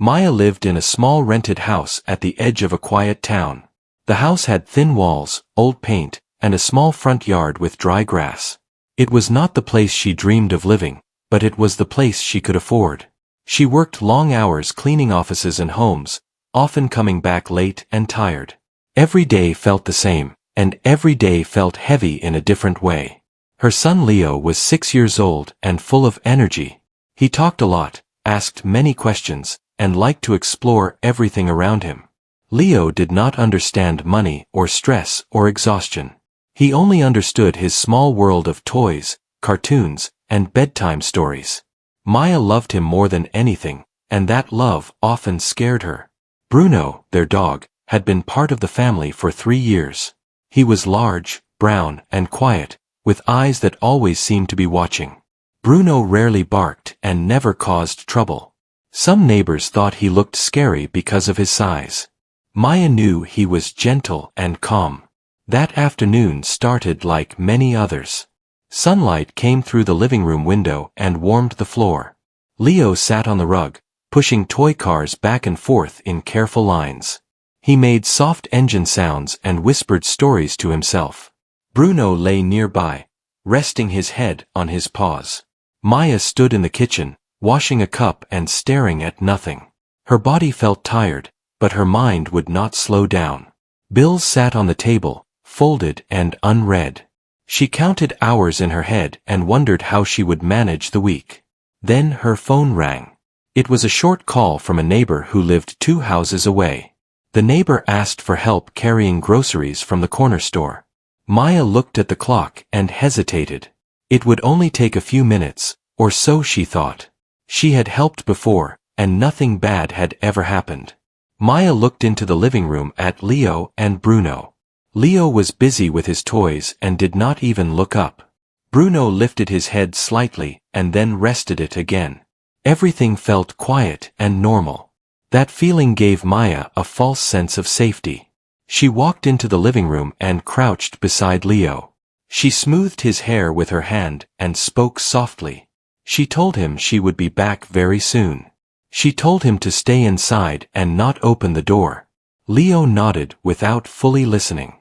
Maya lived in a small rented house at the edge of a quiet town. The house had thin walls, old paint, and a small front yard with dry grass. It was not the place she dreamed of living, but it was the place she could afford. She worked long hours cleaning offices and homes, often coming back late and tired. Every day felt the same, and every day felt heavy in a different way. Her son Leo was 6 years old and full of energy. He talked a lot, asked many questions, and liked to explore everything around him. Leo did not understand money or stress or exhaustion. He only understood his small world of toys, cartoons, and bedtime stories. Maya loved him more than anything, and that love often scared her. Bruno, their dog, had been part of the family for 3 years. He was large, brown, and quiet, with eyes that always seemed to be watching. Bruno rarely barked and never caused trouble. Some neighbors thought he looked scary because of his size. Maya knew he was gentle and calm. That afternoon started like many others. Sunlight came through the living room window and warmed the floor. Leo sat on the rug, pushing toy cars back and forth in careful lines. He made soft engine sounds and whispered stories to himself. Bruno lay nearby, resting his head on his paws. Maya stood in the kitchen, washing a cup and staring at nothing. Her body felt tired, but her mind would not slow down. Bills sat on the table, folded and unread. She counted hours in her head and wondered how she would manage the week. Then her phone rang. It was a short call from a neighbor who lived 2 houses away. The neighbor asked for help carrying groceries from the corner store. Maya looked at the clock and hesitated. It would only take a few minutes, or so she thought. She had helped before, and nothing bad had ever happened. Maya looked into the living room at Leo and Bruno. Leo was busy with his toys and did not even look up. Bruno lifted his head slightly and then rested it again. Everything felt quiet and normal. That feeling gave Maya a false sense of safety. She walked into the living room and crouched beside Leo. She smoothed his hair with her hand and spoke softly. She told him she would be back very soon. She told him to stay inside and not open the door. Leo nodded without fully listening.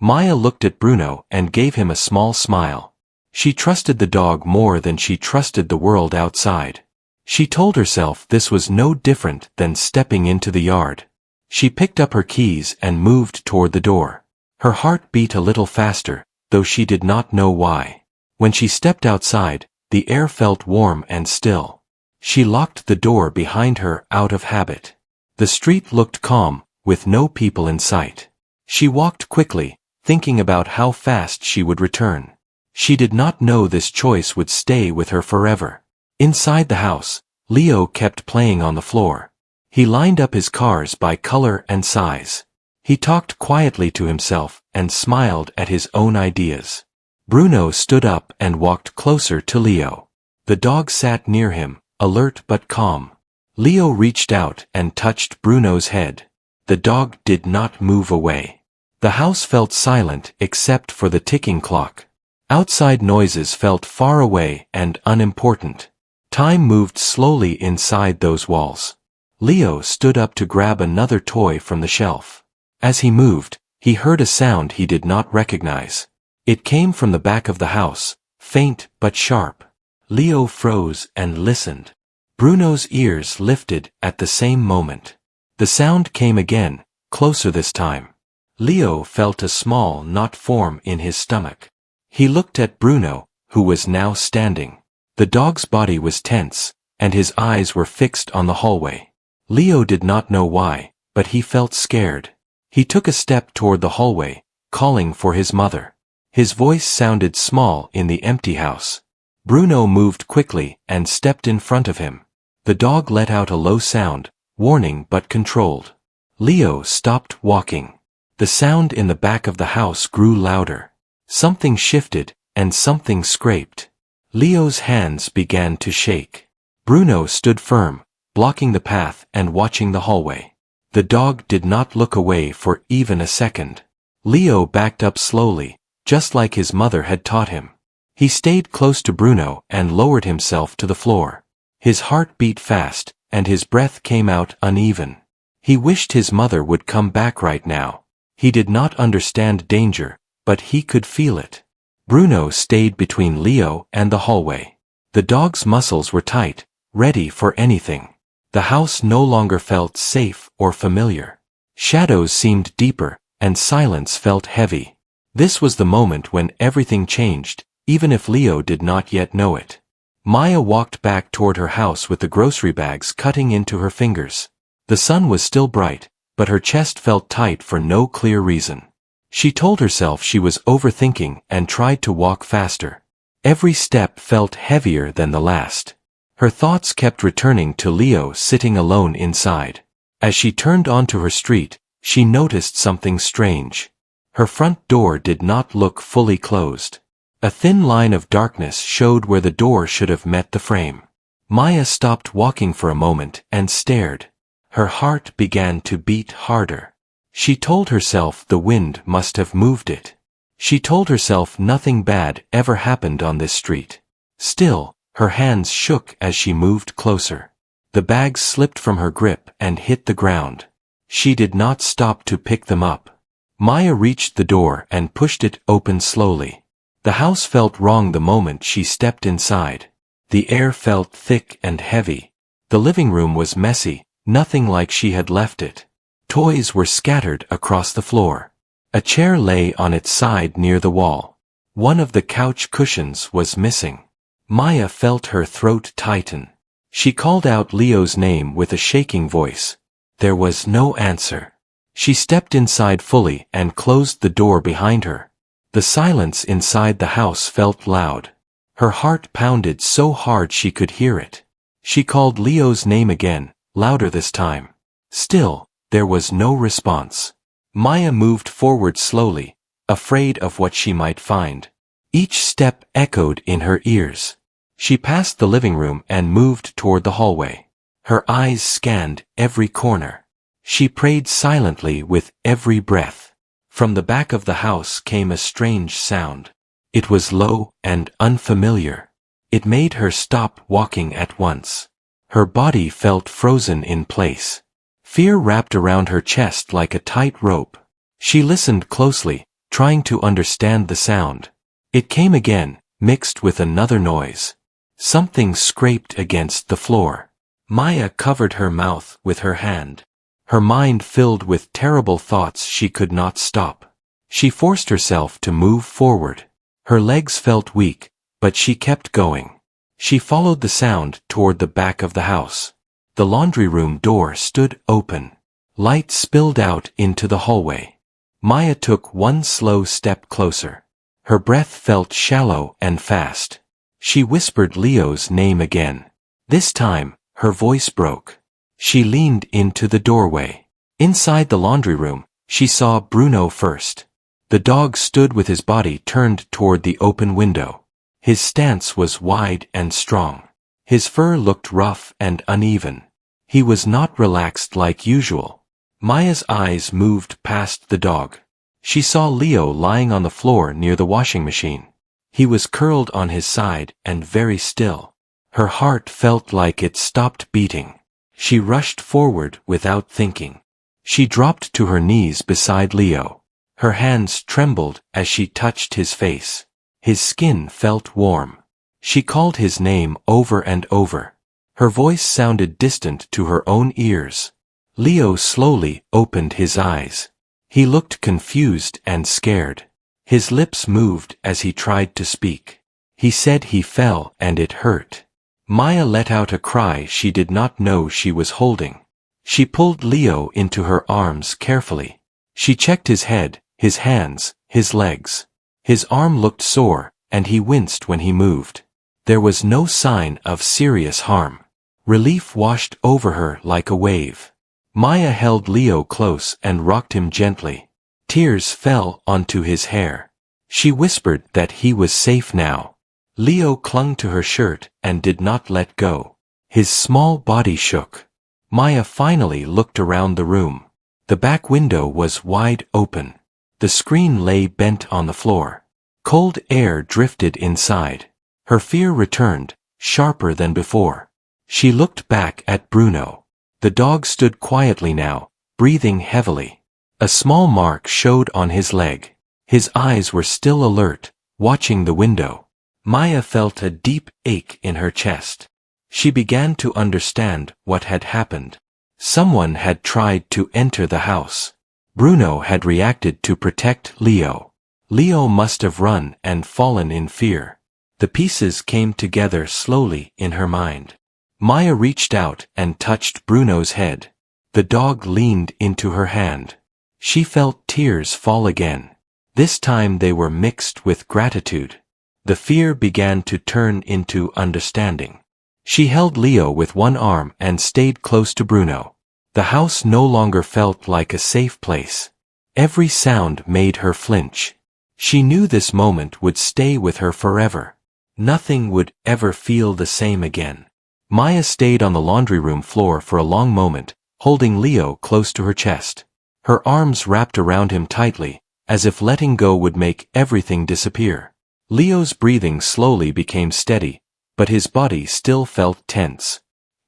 Maya looked at Bruno and gave him a small smile. She trusted the dog more than she trusted the world outside. She told herself this was no different than stepping into the yard. She picked up her keys and moved toward the door. Her heart beat a little faster, though she did not know why. When she stepped outside, the air felt warm and still. She locked the door behind her out of habit. The street looked calm, with no people in sight. She walked quickly, thinking about how fast she would return. She did not know this choice would stay with her forever. Inside the house, Leo kept playing on the floor. He lined up his cars by color and size. He talked quietly to himself and smiled at his own ideas. Bruno stood up and walked closer to Leo. The dog sat near him, alert but calm. Leo reached out and touched Bruno's head. The dog did not move away. The house felt silent except for the ticking clock. Outside noises felt far away and unimportant. Time moved slowly inside those walls. Leo stood up to grab another toy from the shelf. As he moved, he heard a sound he did not recognize. It came from the back of the house, faint but sharp. Leo froze and listened. Bruno's ears lifted at the same moment. The sound came again, closer this time. Leo felt a small knot form in his stomach. He looked at Bruno, who was now standing. The dog's body was tense, and his eyes were fixed on the hallway. Leo did not know why, but he felt scared. He took a step toward the hallway, calling for his mother. His voice sounded small in the empty house. Bruno moved quickly and stepped in front of him. The dog let out a low sound, warning but controlled. Leo stopped walking. The sound in the back of the house grew louder. Something shifted, and something scraped. Leo's hands began to shake. Bruno stood firm, blocking the path and watching the hallway. The dog did not look away for even a second. Leo backed up slowly, just like his mother had taught him. He stayed close to Bruno and lowered himself to the floor. His heart beat fast, and his breath came out uneven. He wished his mother would come back right now. He did not understand danger, but he could feel it. Bruno stayed between Leo and the hallway. The dog's muscles were tight, ready for anything. The house no longer felt safe or familiar. Shadows seemed deeper, and silence felt heavy. This was the moment when everything changed, even if Leo did not yet know it. Maya walked back toward her house with the grocery bags cutting into her fingers. The sun was still bright, but her chest felt tight for no clear reason. She told herself she was overthinking and tried to walk faster. Every step felt heavier than the last. Her thoughts kept returning to Leo sitting alone inside. As she turned onto her street, she noticed something strange. Her front door did not look fully closed. A thin line of darkness showed where the door should have met the frame. Maya stopped walking for a moment and stared. Her heart began to beat harder. She told herself the wind must have moved it. She told herself nothing bad ever happened on this street. Still, her hands shook as she moved closer. The bags slipped from her grip and hit the ground. She did not stop to pick them up. Maya reached the door and pushed it open slowly. The house felt wrong the moment she stepped inside. The air felt thick and heavy. The living room was messy, nothing like she had left it. Toys were scattered across the floor. A chair lay on its side near the wall. One of the couch cushions was missing. Maya felt her throat tighten. She called out Leo's name with a shaking voice. There was no answer. She stepped inside fully and closed the door behind her. The silence inside the house felt loud. Her heart pounded so hard she could hear it. She called Leo's name again, louder this time. Still, there was no response. Maya moved forward slowly, afraid of what she might find. Each step echoed in her ears. She passed the living room and moved toward the hallway. Her eyes scanned every corner. She prayed silently with every breath. From the back of the house came a strange sound. It was low and unfamiliar. It made her stop walking at once. Her body felt frozen in place. Fear wrapped around her chest like a tight rope. She listened closely, trying to understand the sound. It came again, mixed with another noise. Something scraped against the floor. Maya covered her mouth with her hand. Her mind filled with terrible thoughts she could not stop. She forced herself to move forward. Her legs felt weak, but she kept going. She followed the sound toward the back of the house. The laundry room door stood open. Light spilled out into the hallway. Maya took one slow step closer. Her breath felt shallow and fast. She whispered Leo's name again. This time, her voice broke. She leaned into the doorway. Inside the laundry room, she saw Bruno first. The dog stood with his body turned toward the open window. His stance was wide and strong. His fur looked rough and uneven. He was not relaxed like usual. Maya's eyes moved past the dog. She saw Leo lying on the floor near the washing machine. He was curled on his side and very still. Her heart felt like it stopped beating. She rushed forward without thinking. She dropped to her knees beside Leo. Her hands trembled as she touched his face. His skin felt warm. She called his name over and over. Her voice sounded distant to her own ears. Leo slowly opened his eyes. He looked confused and scared. His lips moved as he tried to speak. He said he fell and it hurt. Maya let out a cry she did not know she was holding. She pulled Leo into her arms carefully. She checked his head, his hands, his legs. His arm looked sore, and he winced when he moved. There was no sign of serious harm. Relief washed over her like a wave. Maya held Leo close and rocked him gently. Tears fell onto his hair. She whispered that he was safe now. Leo clung to her shirt and did not let go. His small body shook. Maya finally looked around the room. The back window was wide open. The screen lay bent on the floor. Cold air drifted inside. Her fear returned, sharper than before. She looked back at Bruno. The dog stood quietly now, breathing heavily. A small mark showed on his leg. His eyes were still alert, watching the window. Maya felt a deep ache in her chest. She began to understand what had happened. Someone had tried to enter the house. Bruno had reacted to protect Leo. Leo must have run and fallen in fear. The pieces came together slowly in her mind. Maya reached out and touched Bruno's head. The dog leaned into her hand. She felt tears fall again. This time they were mixed with gratitude. The fear began to turn into understanding. She held Leo with one arm and stayed close to Bruno. The house no longer felt like a safe place. Every sound made her flinch. She knew this moment would stay with her forever. Nothing would ever feel the same again. Maya stayed on the laundry room floor for a long moment, holding Leo close to her chest. Her arms wrapped around him tightly, as if letting go would make everything disappear. Leo's breathing slowly became steady, but his body still felt tense.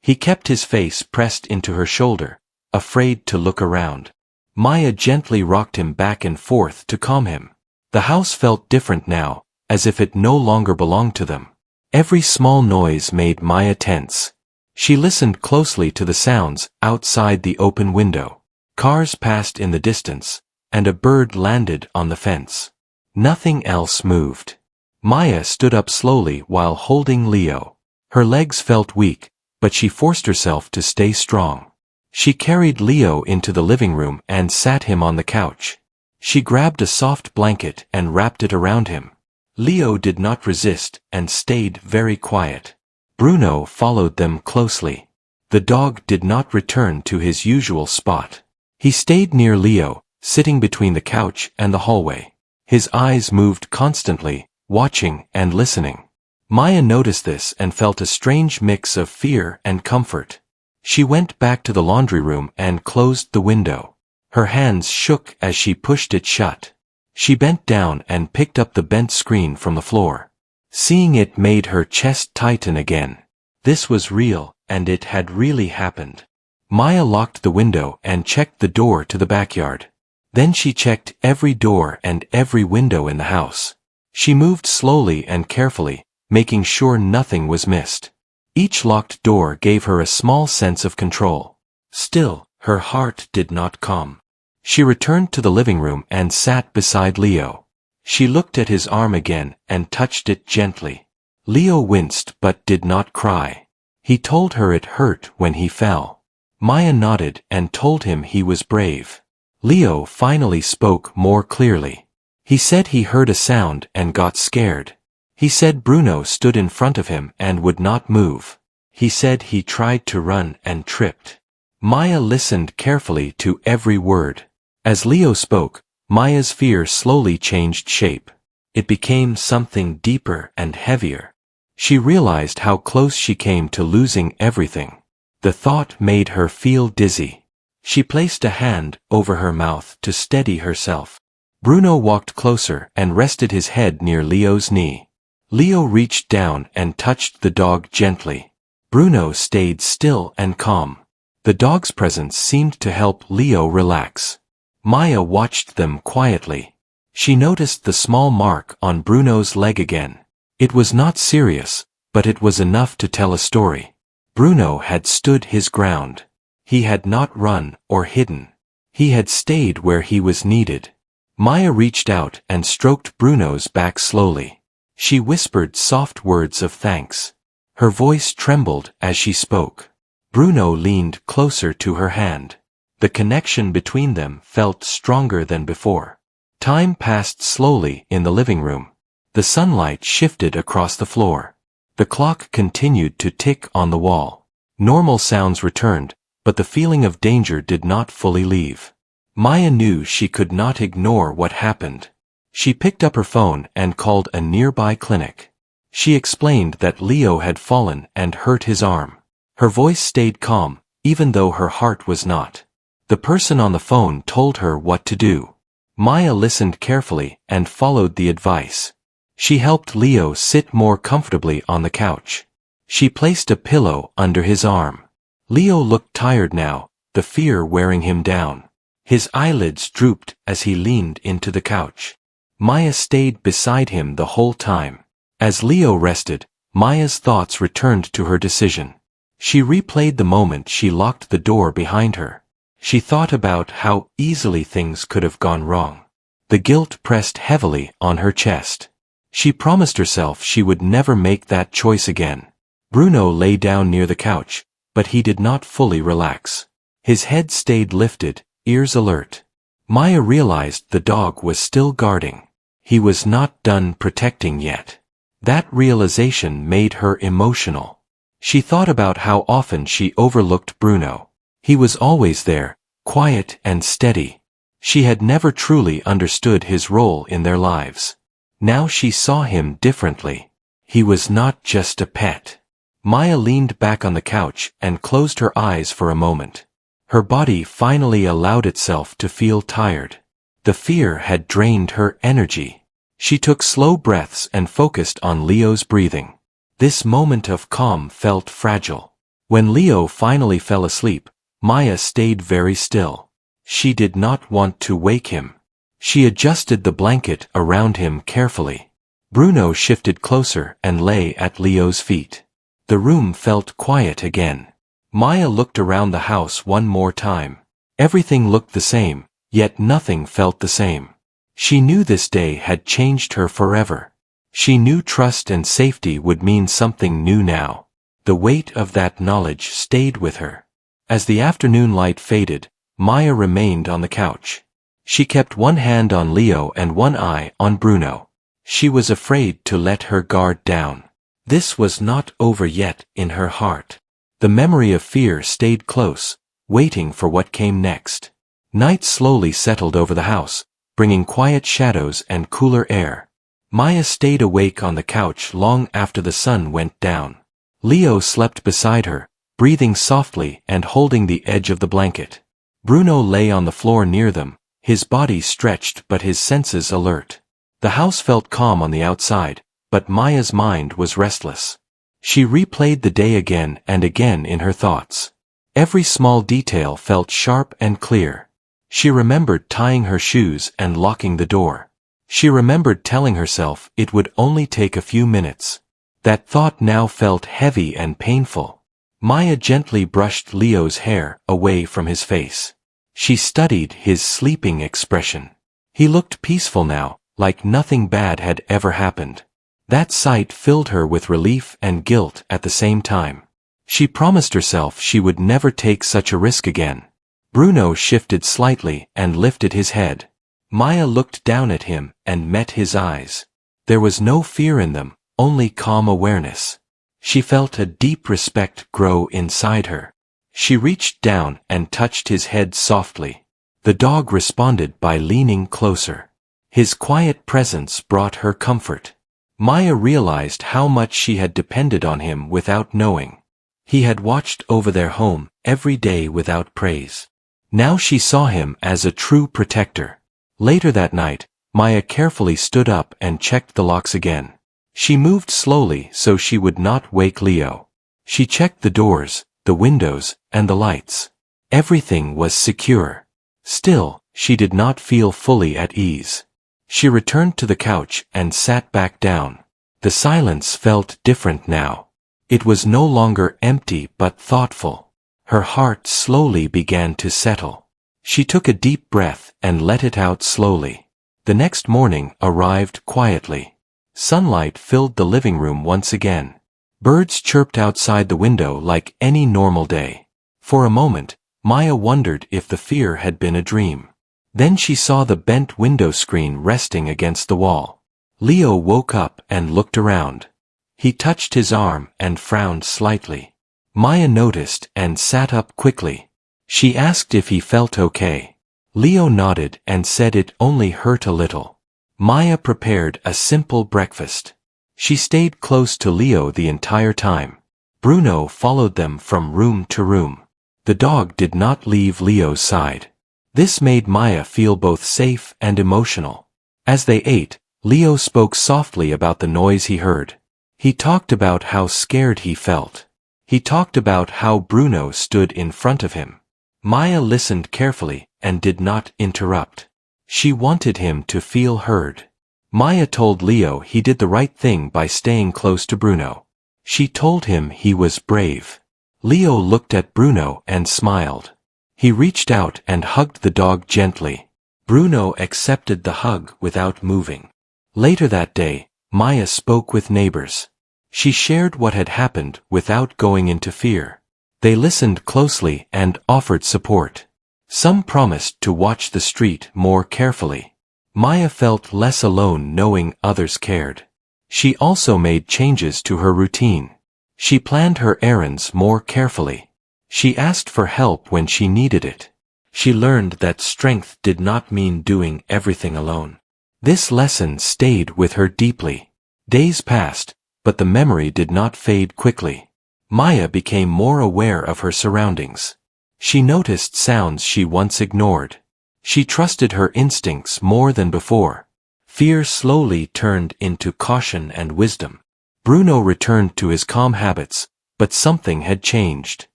He kept his face pressed into her shoulder, afraid to look around. Maya gently rocked him back and forth to calm him. The house felt different now, as if it no longer belonged to them. Every small noise made Maya tense. She listened closely to the sounds outside the open window. Cars passed in the distance, and a bird landed on the fence. Nothing else moved. Maya stood up slowly while holding Leo. Her legs felt weak, but she forced herself to stay strong. She carried Leo into the living room and sat him on the couch. She grabbed a soft blanket and wrapped it around him. Leo did not resist and stayed very quiet. Bruno followed them closely. The dog did not return to his usual spot. He stayed near Leo, sitting between the couch and the hallway. His eyes moved constantly, watching and listening. Maya noticed this and felt a strange mix of fear and comfort. She went back to the laundry room and closed the window. Her hands shook as she pushed it shut. She bent down and picked up the bent screen from the floor. Seeing it made her chest tighten again. This was real, and it had really happened. Maya locked the window and checked the door to the backyard. Then she checked every door and every window in the house. She moved slowly and carefully, making sure nothing was missed. Each locked door gave her a small sense of control. Still, her heart did not calm. She returned to the living room and sat beside Leo. She looked at his arm again and touched it gently. Leo winced but did not cry. He told her it hurt when he fell. Maya nodded and told him he was brave. Leo finally spoke more clearly. He said he heard a sound and got scared. He said Bruno stood in front of him and would not move. He said he tried to run and tripped. Maya listened carefully to every word. As Leo spoke, Maya's fear slowly changed shape. It became something deeper and heavier. She realized how close she came to losing everything. The thought made her feel dizzy. She placed a hand over her mouth to steady herself. Bruno walked closer and rested his head near Leo's knee. Leo reached down and touched the dog gently. Bruno stayed still and calm. The dog's presence seemed to help Leo relax. Maya watched them quietly. She noticed the small mark on Bruno's leg again. It was not serious, but it was enough to tell a story. Bruno had stood his ground. He had not run or hidden. He had stayed where he was needed. Maya reached out and stroked Bruno's back slowly. She whispered soft words of thanks. Her voice trembled as she spoke. Bruno leaned closer to her hand. The connection between them felt stronger than before. Time passed slowly in the living room. The sunlight shifted across the floor. The clock continued to tick on the wall. Normal sounds returned, but the feeling of danger did not fully leave. Maya knew she could not ignore what happened. She picked up her phone and called a nearby clinic. She explained that Leo had fallen and hurt his arm. Her voice stayed calm, even though her heart was not. The person on the phone told her what to do. Maya listened carefully and followed the advice. She helped Leo sit more comfortably on the couch. She placed a pillow under his arm. Leo looked tired now, the fear wearing him down. His eyelids drooped as he leaned into the couch. Maya stayed beside him the whole time. As Leo rested, Maya's thoughts returned to her decision. She replayed the moment she locked the door behind her. She thought about how easily things could have gone wrong. The guilt pressed heavily on her chest. She promised herself she would never make that choice again. Bruno lay down near the couch, but he did not fully relax. His head stayed lifted, ears alert. Maya realized the dog was still guarding. He was not done protecting yet. That realization made her emotional. She thought about how often she overlooked Bruno. He was always there, quiet and steady. She had never truly understood his role in their lives. Now she saw him differently. He was not just a pet. Maya leaned back on the couch and closed her eyes for a moment. Her body finally allowed itself to feel tired. The fear had drained her energy. She took slow breaths and focused on Leo's breathing. This moment of calm felt fragile. When Leo finally fell asleep, Maya stayed very still. She did not want to wake him. She adjusted the blanket around him carefully. Bruno shifted closer and lay at Leo's feet. The room felt quiet again. Maya looked around the house one more time. Everything looked the same, yet nothing felt the same. She knew this day had changed her forever. She knew trust and safety would mean something new now. The weight of that knowledge stayed with her. As the afternoon light faded, Maya remained on the couch. She kept one hand on Leo and one eye on Bruno. She was afraid to let her guard down. This was not over yet in her heart. The memory of fear stayed close, waiting for what came next. Night slowly settled over the house, bringing quiet shadows and cooler air. Maya stayed awake on the couch long after the sun went down. Leo slept beside her, breathing softly and holding the edge of the blanket. Bruno lay on the floor near them, his body stretched but his senses alert. The house felt calm on the outside, but Maya's mind was restless. She replayed the day again and again in her thoughts. Every small detail felt sharp and clear. She remembered tying her shoes and locking the door. She remembered telling herself it would only take a few minutes. That thought now felt heavy and painful. Maya gently brushed Leo's hair away from his face. She studied his sleeping expression. He looked peaceful now, like nothing bad had ever happened. That sight filled her with relief and guilt at the same time. She promised herself she would never take such a risk again. Bruno shifted slightly and lifted his head. Maya looked down at him and met his eyes. There was no fear in them, only calm awareness. She felt a deep respect grow inside her. She reached down and touched his head softly. The dog responded by leaning closer. His quiet presence brought her comfort. Maya realized how much she had depended on him without knowing. He had watched over their home every day without praise. Now she saw him as a true protector. Later that night, Maya carefully stood up and checked the locks again. She moved slowly so she would not wake Leo. She checked the doors, the windows, and the lights. Everything was secure. Still, she did not feel fully at ease. She returned to the couch and sat back down. The silence felt different now. It was no longer empty but thoughtful. Her heart slowly began to settle. She took a deep breath and let it out slowly. The next morning arrived quietly. Sunlight filled the living room once again. Birds chirped outside the window like any normal day. For a moment, Maya wondered if the fear had been a dream. Then she saw the bent window screen resting against the wall. Leo woke up and looked around. He touched his arm and frowned slightly. Maya noticed and sat up quickly. She asked if he felt okay. Leo nodded and said it only hurt a little. Maya prepared a simple breakfast. She stayed close to Leo the entire time. Bruno followed them from room to room. The dog did not leave Leo's side. This made Maya feel both safe and emotional. As they ate, Leo spoke softly about the noise he heard. He talked about how scared he felt. He talked about how Bruno stood in front of him. Maya listened carefully and did not interrupt. She wanted him to feel heard. Maya told Leo he did the right thing by staying close to Bruno. She told him he was brave. Leo looked at Bruno and smiled. He reached out and hugged the dog gently. Bruno accepted the hug without moving. Later that day, Maya spoke with neighbors. She shared what had happened without going into fear. They listened closely and offered support. Some promised to watch the street more carefully. Maya felt less alone knowing others cared. She also made changes to her routine. She planned her errands more carefully. She asked for help when she needed it. She learned that strength did not mean doing everything alone. This lesson stayed with her deeply. Days passed, but the memory did not fade quickly. Maya became more aware of her surroundings. She noticed sounds she once ignored. She trusted her instincts more than before. Fear slowly turned into caution and wisdom. Bruno returned to his calm habits, but something had changed.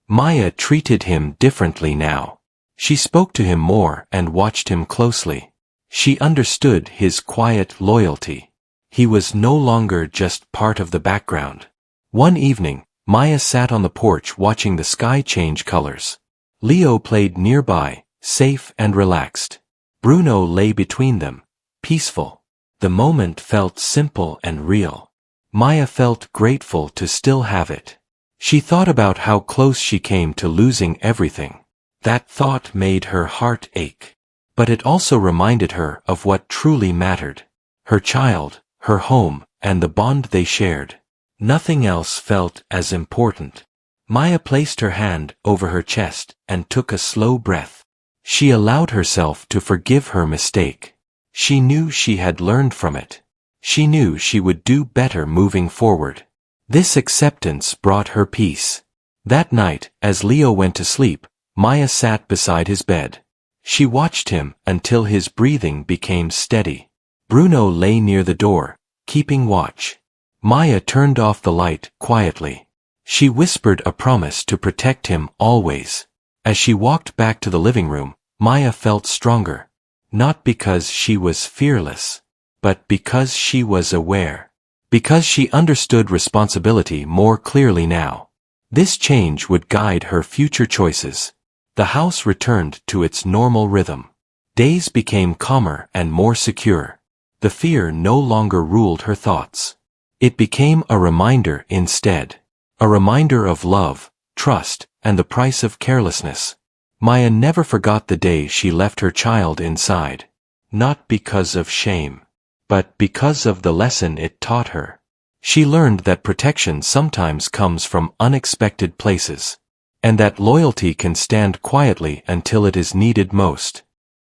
Maya treated him differently now. She spoke to him more and watched him closely. She understood his quiet loyalty. He was no longer just part of the background. One evening, Maya sat on the porch watching the sky change colors. Leo played nearby, safe and relaxed. Bruno lay between them, peaceful. The moment felt simple and real. Maya felt grateful to still have it. She thought about how close she came to losing everything. That thought made her heart ache. But it also reminded her of what truly mattered. Her child, her home, and the bond they shared. Nothing else felt as important. Maya placed her hand over her chest and took a slow breath. She allowed herself to forgive her mistake. She knew she had learned from it. She knew she would do better moving forward. This acceptance brought her peace. That night, as Leo went to sleep, Maya sat beside his bed. She watched him until his breathing became steady. Bruno lay near the door, keeping watch. Maya turned off the light quietly. She whispered a promise to protect him always. As she walked back to the living room, Maya felt stronger. Not because she was fearless, but because she was aware. Because she understood responsibility more clearly now. This change would guide her future choices. The house returned to its normal rhythm. Days became calmer and more secure. The fear no longer ruled her thoughts. It became a reminder instead. A reminder of love, trust, and the price of carelessness. Maya never forgot the day she left her child inside. Not because of shame, but because of the lesson it taught her. She learned that protection sometimes comes from unexpected places, and that loyalty can stand quietly until it is needed most.